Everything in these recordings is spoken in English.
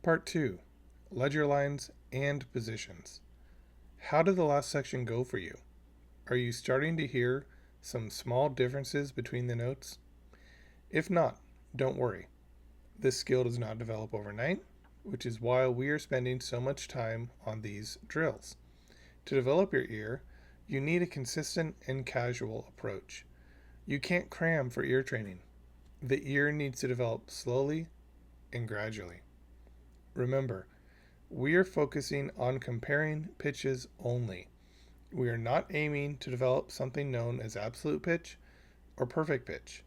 Part 2, Ledger Lines and Positions. How did the last section go for you? Are you starting to hear some small differences between the notes? If not, don't worry. This skill does not develop overnight, which is why we are spending so much time on these drills. To develop your ear, you need a consistent and casual approach. You can't cram for ear training. The ear needs to develop slowly and gradually. Remember, we are focusing on comparing pitches only. We are not aiming to develop something known as absolute pitch or perfect pitch.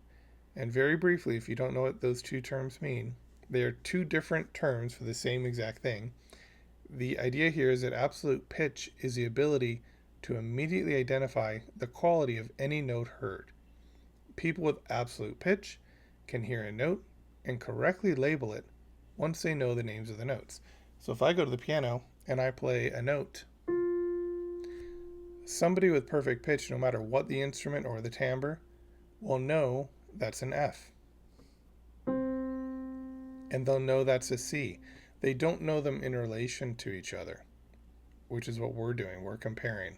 And very briefly, if you don't know what those two terms mean, they are two different terms for the same exact thing. The idea here is that absolute pitch is the ability to immediately identify the quality of any note heard. People with absolute pitch can hear a note and correctly label it once they know the names of the notes. So if I go to the piano and I play a note, somebody with perfect pitch, no matter what the instrument or the timbre, will know that's an F. And they'll know that's a C. They don't know them in relation to each other, which is what we're doing. We're comparing.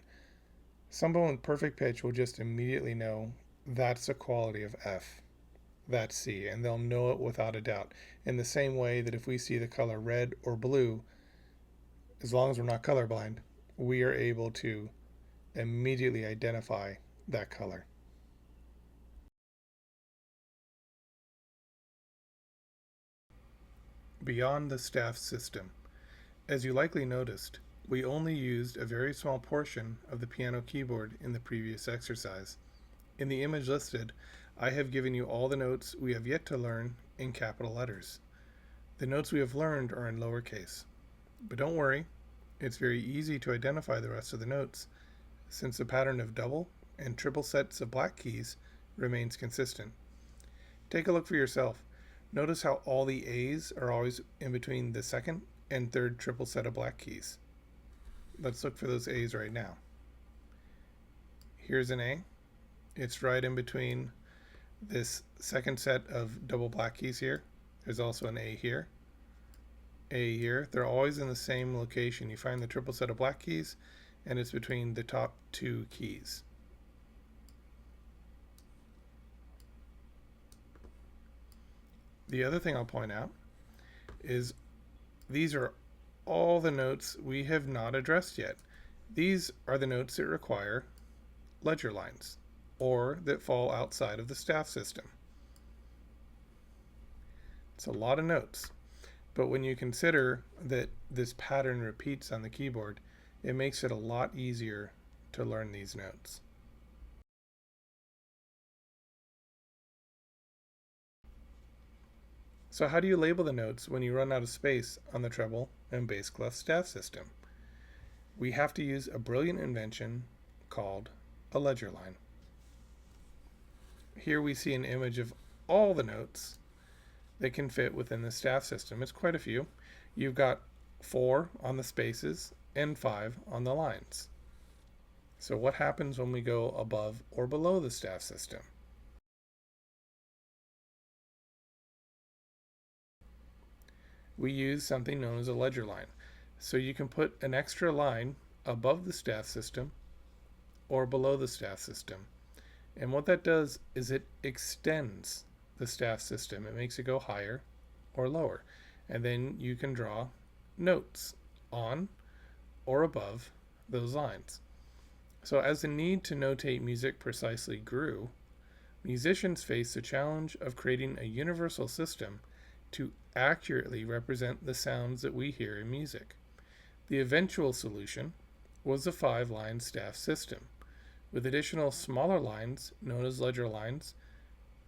Someone with perfect pitch will just immediately know that's a quality of F. That's C, and they'll know it without a doubt. In the same way that if we see the color red or blue, as long as we're not colorblind, we are able to immediately identify that color. Beyond the staff system. As you likely noticed, we only used a very small portion of the piano keyboard in the previous exercise. In the image listed, I have given you all the notes we have yet to learn in capital letters. The notes we have learned are in lowercase. But don't worry, it's very easy to identify the rest of the notes, since the pattern of double and triple sets of black keys remains consistent. Take a look for yourself. Notice how all the A's are always in between the second and third triple set of black keys. Let's look for those A's right now. Here's an A. It's right in between this second set of double black keys here. There's also an A here. A here. They're always in the same location. You find the triple set of black keys, and it's between the top two keys. The other thing I'll point out is these are all the notes we have not addressed yet. These are the notes that require ledger lines, or that fall outside of the staff system. It's a lot of notes, but when you consider that this pattern repeats on the keyboard, it makes it a lot easier to learn these notes. So how do you label the notes when you run out of space on the treble and bass clef staff system? We have to use a brilliant invention called a ledger line. Here we see an image of all the notes that can fit within the staff system. It's quite a few. You've got 4 on the spaces and 5 on the lines. So what happens when we go above or below the staff system? We use something known as a ledger line. So you can put an extra line above the staff system or below the staff system. And what that does is it extends the staff system. It makes it go higher or lower. And then you can draw notes on or above those lines. So as the need to notate music precisely grew, musicians faced the challenge of creating a universal system to accurately represent the sounds that we hear in music. The eventual solution was a 5-line staff system, with additional smaller lines known as ledger lines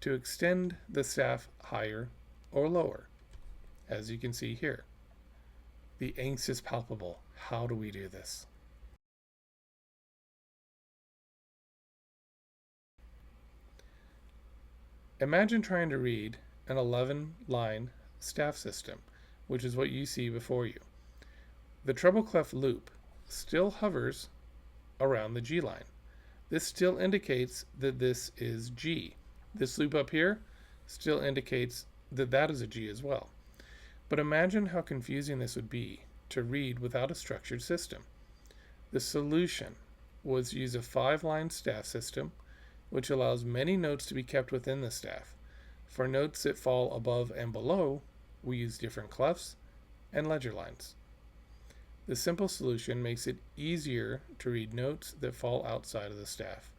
to extend the staff higher or lower, as you can see here. The angst is palpable. How do we do this? Imagine trying to read an 11-line staff system, which is what you see before you. The treble clef loop still hovers around the G line. This still indicates that this is G. This loop up here still indicates that that is a G as well. But imagine how confusing this would be to read without a structured system. The solution was to use a 5-line staff system, which allows many notes to be kept within the staff. For notes that fall above and below, we use different clefs and ledger lines. The simple solution makes it easier to read notes that fall outside of the staff.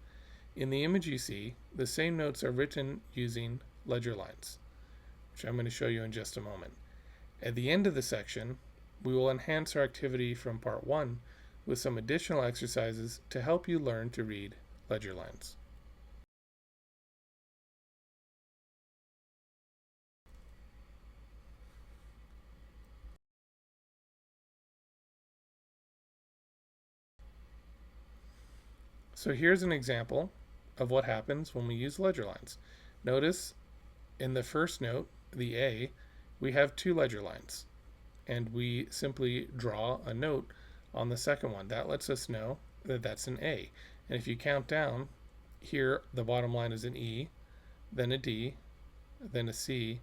In the image you see, the same notes are written using ledger lines, which I'm going to show you in just a moment. At the end of the section, we will enhance our activity from part 1 with some additional exercises to help you learn to read ledger lines. So here's an example of what happens when we use ledger lines. Notice in the first note, the A, we have 2 ledger lines, and we simply draw a note on the second one. That lets us know that that's an A. And if you count down, here the bottom line is an E, then a D, then a C,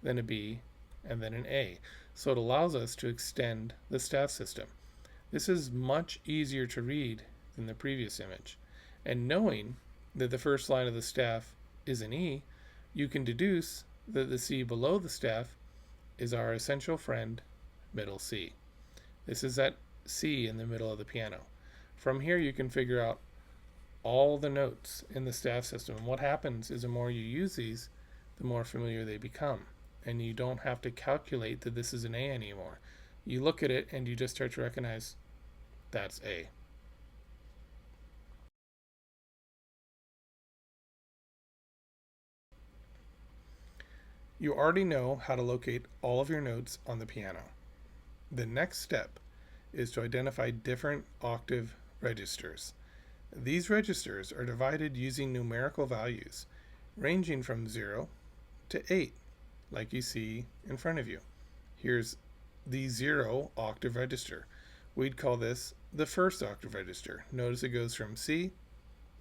then a B, and then an A. So it allows us to extend the staff system. This is much easier to read than the previous image. And knowing that the first line of the staff is an E, you can deduce that the C below the staff is our essential friend, middle C. This is that C in the middle of the piano. From here you can figure out all the notes in the staff system. And what happens is the more you use these, the more familiar they become. And you don't have to calculate that this is an A anymore. You look at it and you just start to recognize that's A. You already know how to locate all of your notes on the piano. The next step is to identify different octave registers. These registers are divided using numerical values, ranging from 0 to 8, like you see in front of you. Here's the 0 octave register. We'd call this the first octave register. Notice it goes from C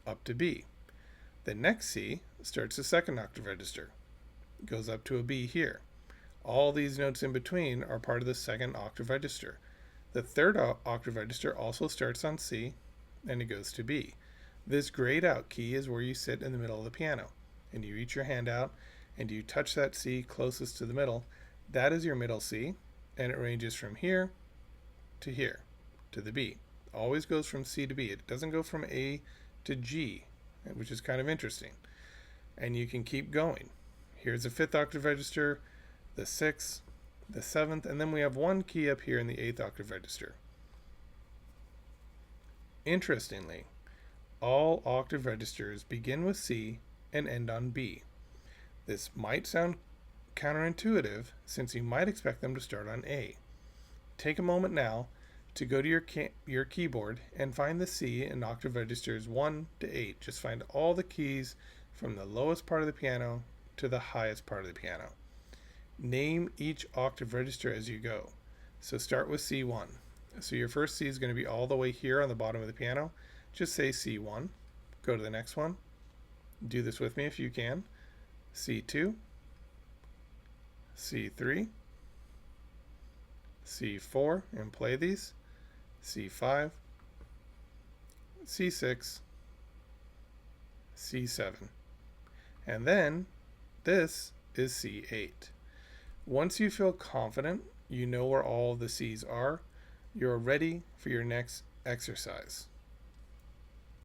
up to B. The next C starts the second octave register. It goes up to a B here. All these notes in between are part of the second octave register. The third octave register also starts on C and it goes to B. This grayed out key is where you sit in the middle of the piano, and you reach your hand out and you touch that C closest to the middle. That is your middle C, and it ranges from here to the B. Always goes from C to B. It doesn't go from A to G, which is kind of interesting. And you can keep going. Here's the 5th octave register, the 6th, the 7th, and then we have one key up here in the 8th octave register. Interestingly, all octave registers begin with C and end on B. This might sound counterintuitive, since you might expect them to start on A. Take a moment now to go to your keyboard and find the C in octave registers 1 to 8. Just find all the keys from the lowest part of the piano to the highest part of the piano. Name each octave register as you go. So start with C1. So your first C is going to be all the way here on the bottom of the piano. Just say C1. Go to the next one. Do this with me if you can. C2, C3, C4, and play these. C5, C6, C7. And then this is C8. Once you feel confident, you know where all the C's are, you're ready for your next exercise.